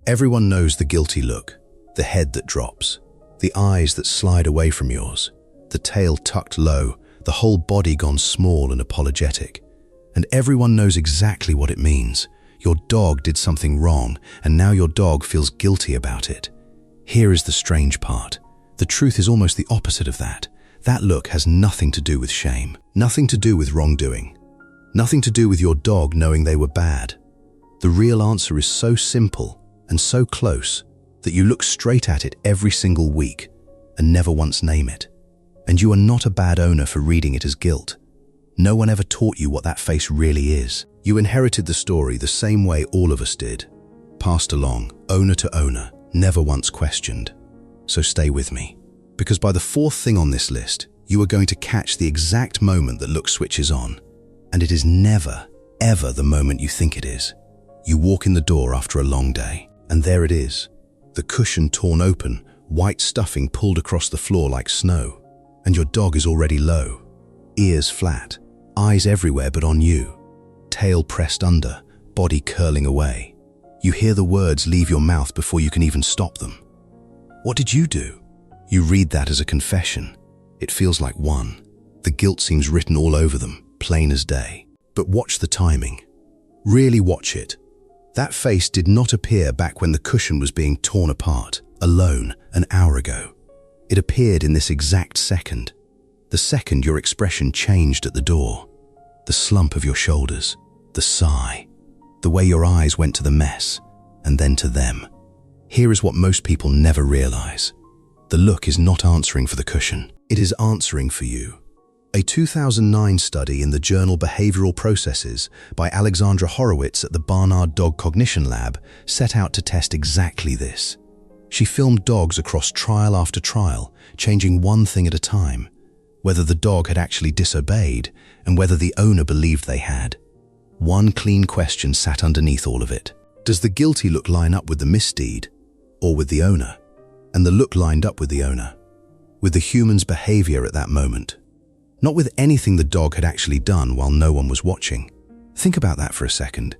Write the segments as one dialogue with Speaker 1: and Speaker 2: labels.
Speaker 1: Everyone knows the guilty look, the head that drops, the eyes that slide away from yours, the tail tucked low, the whole body gone small and apologetic. And everyone knows exactly what it means. Your dog did something wrong, and now your dog feels guilty about it. Here is the strange part. The truth is almost the opposite of that. That look has nothing to do with shame, nothing to do with wrongdoing, nothing to do with your dog knowing they were bad. The real answer is so simple and so close that you look straight at it every single week and never once name it. And you are not a bad owner for reading it as guilt. No one ever taught you what that face really is. You inherited the story the same way all of us did. Passed along, owner to owner, never once questioned. So stay with me, because by the fourth thing on this list, you are going to catch the exact moment that look switches on. And it is never, ever the moment you think it is. You walk in the door after a long day, and there it is. The cushion torn open, white stuffing pulled across the floor like snow. And your dog is already low, ears flat, eyes everywhere but on you, tail pressed under, body curling away. You hear the words leave your mouth before you can even stop them. What did you do? You read that as a confession. It feels like one. The guilt seems written all over them, plain as day. But watch the timing. Really watch it. That face did not appear back when the cushion was being torn apart, alone, an hour ago. It appeared in this exact second. The second your expression changed at the door. The slump of your shoulders, the sigh, the way your eyes went to the mess, and then to them. Here is what most people never realize. The look is not answering for the cushion. It is answering for you. A 2009 study in the journal Behavioral Processes by Alexandra Horowitz at the Barnard Dog Cognition Lab set out to test exactly this. She filmed dogs across trial after trial, changing one thing at a time, whether the dog had actually disobeyed and whether the owner believed they had. One clean question sat underneath all of it. Does the guilty look line up with the misdeed or with the owner? And the look lined up with the owner, with the human's behavior at that moment, not with anything the dog had actually done while no one was watching. Think about that for a second.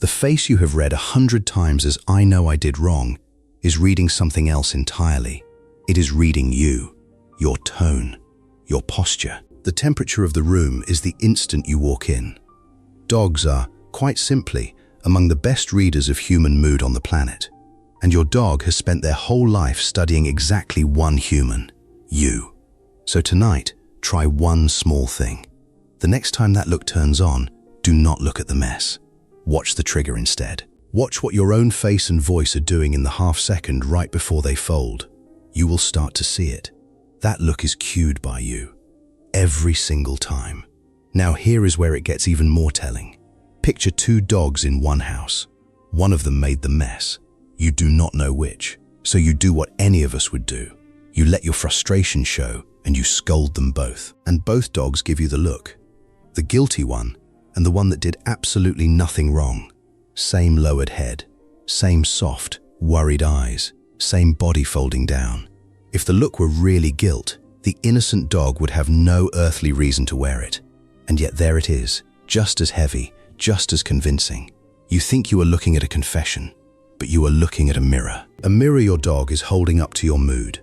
Speaker 1: The face you have read 100 times as "I know I did wrong" is reading something else entirely. It is reading you, your tone, your posture. The temperature of the room is the instant you walk in. Dogs are, quite simply, among the best readers of human mood on the planet. And your dog has spent their whole life studying exactly one human, you. So tonight, try one small thing. The next time that look turns on, do not look at the mess. Watch the trigger instead. Watch what your own face and voice are doing in the half second right before they fold. You will start to see it. That look is cued by you. Every single time. Now here is where it gets even more telling. Picture two dogs in one house. One of them made the mess. You do not know which. So you do what any of us would do. You let your frustration show and you scold them both. And both dogs give you the look. The guilty one and the one that did absolutely nothing wrong. Same lowered head, same soft, worried eyes, same body folding down. If the look were really guilt, the innocent dog would have no earthly reason to wear it. And yet there it is, just as heavy, just as convincing. You think you are looking at a confession, but you are looking at a mirror. A mirror your dog is holding up to your mood,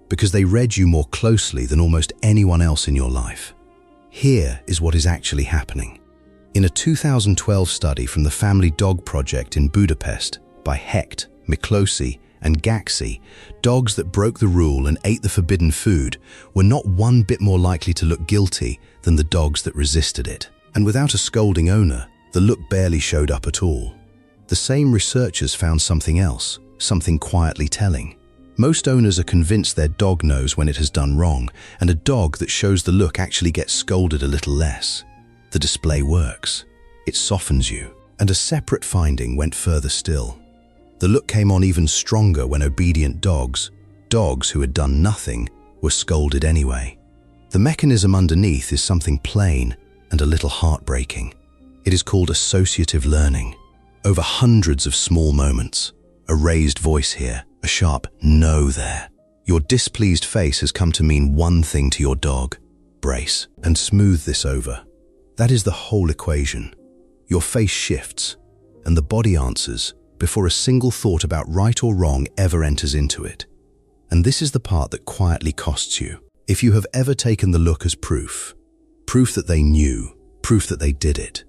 Speaker 1: because they read you more closely than almost anyone else in your life. Here is what is actually happening. In a 2012 study from the Family Dog Project in Budapest by Hecht, Miklósi, and Gácsi, dogs that broke the rule and ate the forbidden food were not one bit more likely to look guilty than the dogs that resisted it. And without a scolding owner, the look barely showed up at all. The same researchers found something else, something quietly telling. Most owners are convinced their dog knows when it has done wrong, and a dog that shows the look actually gets scolded a little less. The display works. It softens you. And a separate finding went further still. The look came on even stronger when obedient dogs who had done nothing, were scolded anyway. The mechanism underneath is something plain and a little heartbreaking. It is called associative learning. Over hundreds of small moments, a raised voice here, a sharp no there. Your displeased face has come to mean one thing to your dog: brace and smooth this over. That is the whole equation. Your face shifts, and the body answers, before a single thought about right or wrong ever enters into it. And this is the part that quietly costs you. If you have ever taken the look as proof that they knew, proof that they did it,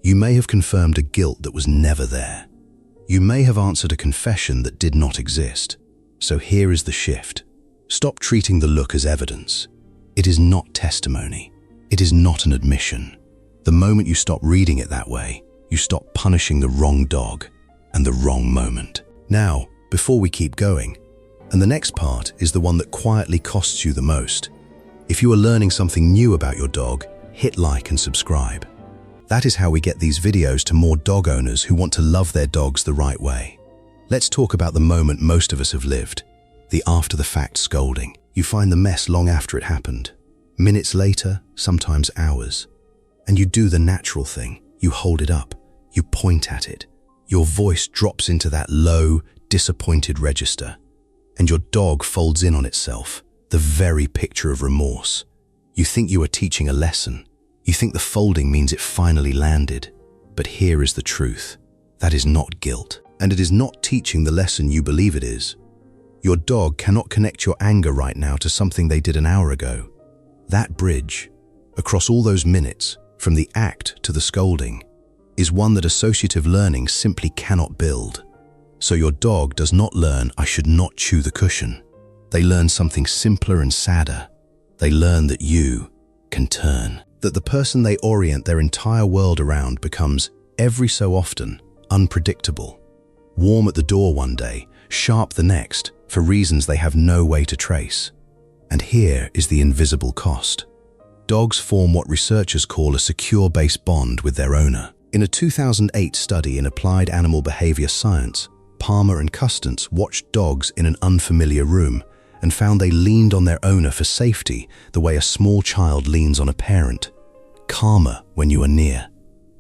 Speaker 1: you may have confirmed a guilt that was never there. You may have answered a confession that did not exist. So here is the shift. Stop treating the look as evidence. It is not testimony. It is not an admission. The moment you stop reading it that way, you stop punishing the wrong dog and the wrong moment. Now, before we keep going, and the next part is the one that quietly costs you the most. If you are learning something new about your dog, hit like and subscribe. That is how we get these videos to more dog owners who want to love their dogs the right way. Let's talk about the moment most of us have lived, the after-the-fact scolding. You find the mess long after it happened. Minutes later, sometimes hours. And you do the natural thing. You hold it up. You point at it. Your voice drops into that low, disappointed register. And your dog folds in on itself, the very picture of remorse. You think you are teaching a lesson. You think the folding means it finally landed. But here is the truth. That is not guilt. And it is not teaching the lesson you believe it is. Your dog cannot connect your anger right now to something they did an hour ago. That bridge, across all those minutes, from the act to the scolding, is one that associative learning simply cannot build. So your dog does not learn, I should not chew the cushion. They learn something simpler and sadder. They learn that you can turn. That the person they orient their entire world around becomes, every so often, unpredictable. Warm at the door one day, sharp the next, for reasons they have no way to trace. And here is the invisible cost. Dogs form what researchers call a secure base bond with their owner. In a 2008 study in applied animal behavior science, Palmer and Custance watched dogs in an unfamiliar room and found they leaned on their owner for safety the way a small child leans on a parent. Calmer when you are near,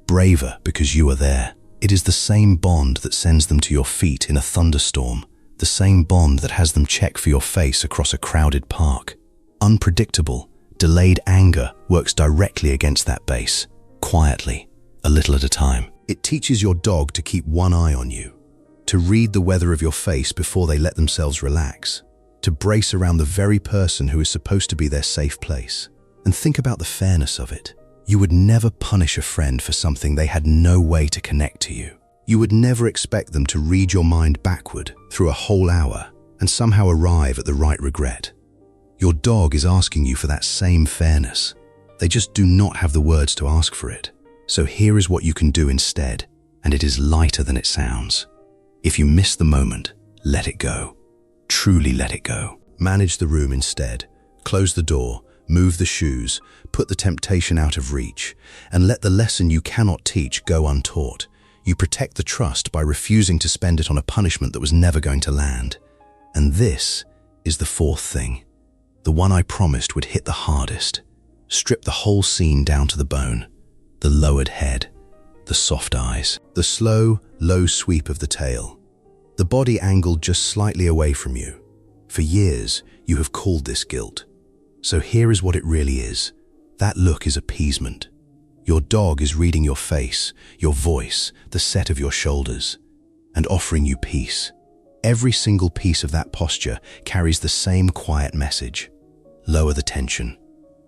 Speaker 1: braver because you are there. It is the same bond that sends them to your feet in a thunderstorm, the same bond that has them check for your face across a crowded park. Unpredictable, delayed anger works directly against that base, quietly, a little at a time. It teaches your dog to keep one eye on you, to read the weather of your face before they let themselves relax, to brace around the very person who is supposed to be their safe place. And think about the fairness of it. You would never punish a friend for something they had no way to connect to you. You would never expect them to read your mind backward through a whole hour and somehow arrive at the right regret. Your dog is asking you for that same fairness. They just do not have the words to ask for it. So here is what you can do instead, and it is lighter than it sounds. If you miss the moment, let it go. Truly let it go. Manage the room instead. Close the door, move the shoes, put the temptation out of reach, and let the lesson you cannot teach go untaught. You protect the trust by refusing to spend it on a punishment that was never going to land. And this is the fourth thing. The one I promised would hit the hardest. Strip the whole scene down to the bone. The lowered head, the soft eyes, the slow, low sweep of the tail. The body angled just slightly away from you. For years, you have called this guilt. So here is what it really is. That look is appeasement. Your dog is reading your face, your voice, the set of your shoulders, and offering you peace. Every single piece of that posture carries the same quiet message. Lower the tension.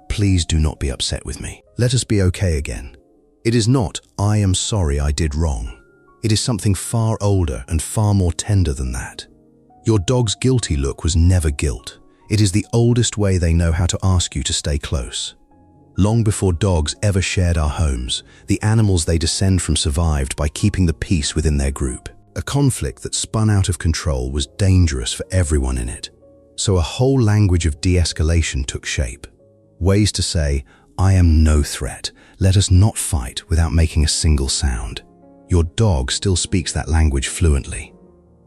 Speaker 1: Please do not be upset with me. Let us be okay again. It is not, I am sorry I did wrong. It is something far older and far more tender than that. Your dog's guilty look was never guilt. It is the oldest way they know how to ask you to stay close. Long before dogs ever shared our homes, the animals they descend from survived by keeping the peace within their group. A conflict that spun out of control was dangerous for everyone in it. So a whole language of de-escalation took shape. Ways to say, I am no threat. Let us not fight without making a single sound. Your dog still speaks that language fluently.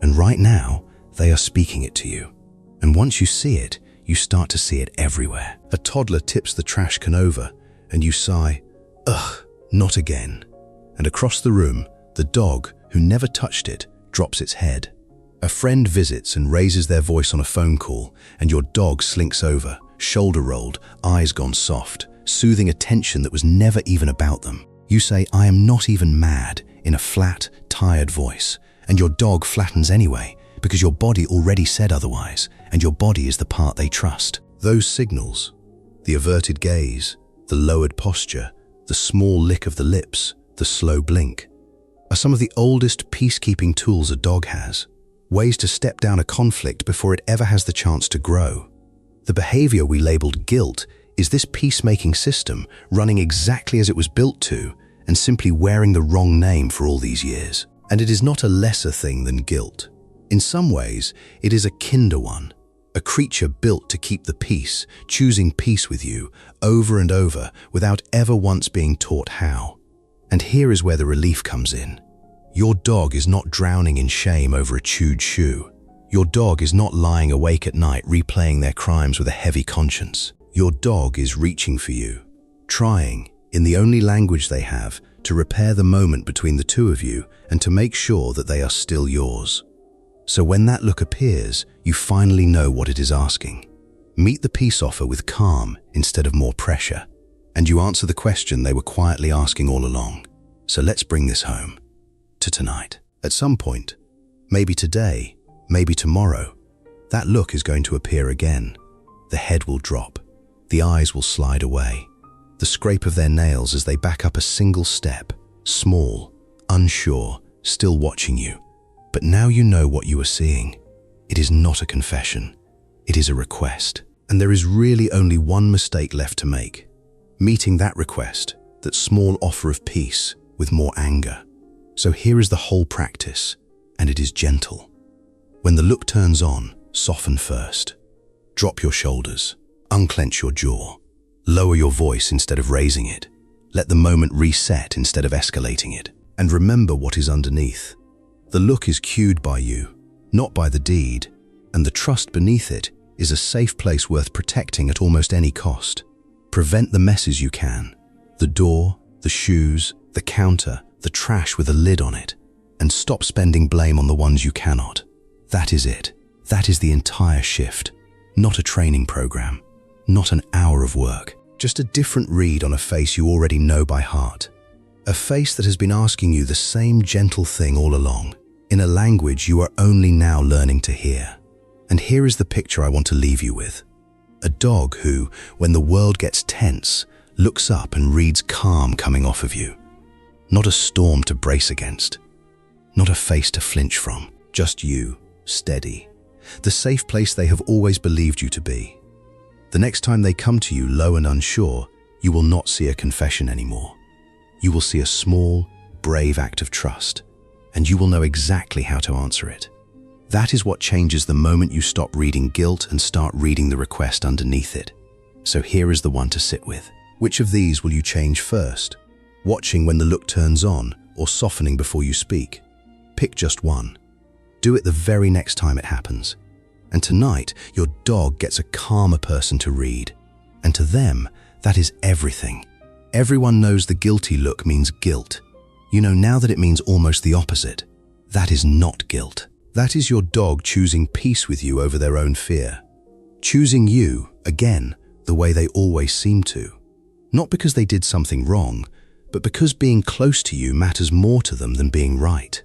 Speaker 1: And right now, they are speaking it to you. And once you see it, you start to see it everywhere. A toddler tips the trash can over, and you sigh, ugh, not again. And across the room, the dog, who never touched it, drops its head. A friend visits and raises their voice on a phone call, and your dog slinks over, shoulder rolled, eyes gone soft, soothing a tension that was never even about them. You say, I am not even mad, in a flat, tired voice, and your dog flattens anyway, because your body already said otherwise, and your body is the part they trust. Those signals, the averted gaze, the lowered posture, the small lick of the lips, the slow blink, are some of the oldest peacekeeping tools a dog has, ways to step down a conflict before it ever has the chance to grow. The behavior we labeled guilt is this peacemaking system running exactly as it was built to, and simply wearing the wrong name for all these years. And it is not a lesser thing than guilt. In some ways, it is a kinder one, a creature built to keep the peace, choosing peace with you over and over without ever once being taught how. And here is where the relief comes in. Your dog is not drowning in shame over a chewed shoe. Your dog is not lying awake at night replaying their crimes with a heavy conscience. Your dog is reaching for you, trying, in the only language they have, to repair the moment between the two of you and to make sure that they are still yours. So when that look appears, you finally know what it is asking. Meet the peace offer with calm instead of more pressure, and you answer the question they were quietly asking all along. So let's bring this home to tonight. At some point, maybe today, maybe tomorrow, that look is going to appear again. The head will drop, the eyes will slide away, the scrape of their nails as they back up a single step, small, unsure, still watching you. But now you know what you are seeing. It is not a confession. It is a request. And there is really only one mistake left to make. Meeting that request, that small offer of peace, with more anger. So here is the whole practice, and it is gentle. When the look turns on, soften first. Drop your shoulders, unclench your jaw. Lower your voice instead of raising it. Let the moment reset instead of escalating it. And remember what is underneath. The look is cued by you, not by the deed, and the trust beneath it is a safe place worth protecting at almost any cost. Prevent the messes you can. The door, the shoes, the counter, the trash with a lid on it, and stop spending blame on the ones you cannot. That is it. That is the entire shift. Not a training program. Not an hour of work. Just a different read on a face you already know by heart. A face that has been asking you the same gentle thing all along, in a language you are only now learning to hear. And here is the picture I want to leave you with. A dog who, when the world gets tense, looks up and reads calm coming off of you. Not a storm to brace against. Not a face to flinch from. Just you, steady. The safe place they have always believed you to be. The next time they come to you low and unsure, you will not see a confession anymore. You will see a small, brave act of trust, and you will know exactly how to answer it. That is what changes the moment you stop reading guilt and start reading the request underneath it. So here is the one to sit with. Which of these will you change first? Watching when the look turns on, or softening before you speak? Pick just one. Do it the very next time it happens. And tonight, your dog gets a calmer person to read. And to them, that is everything. Everyone knows the guilty look means guilt. You know now that it means almost the opposite. That is not guilt. That is your dog choosing peace with you over their own fear. Choosing you, again, the way they always seem to. Not because they did something wrong, but because being close to you matters more to them than being right.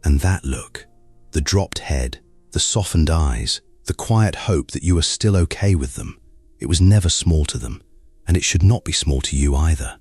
Speaker 1: And that look, the dropped head, the softened eyes, the quiet hope that you are still okay with them, it was never small to them, and it should not be small to you either.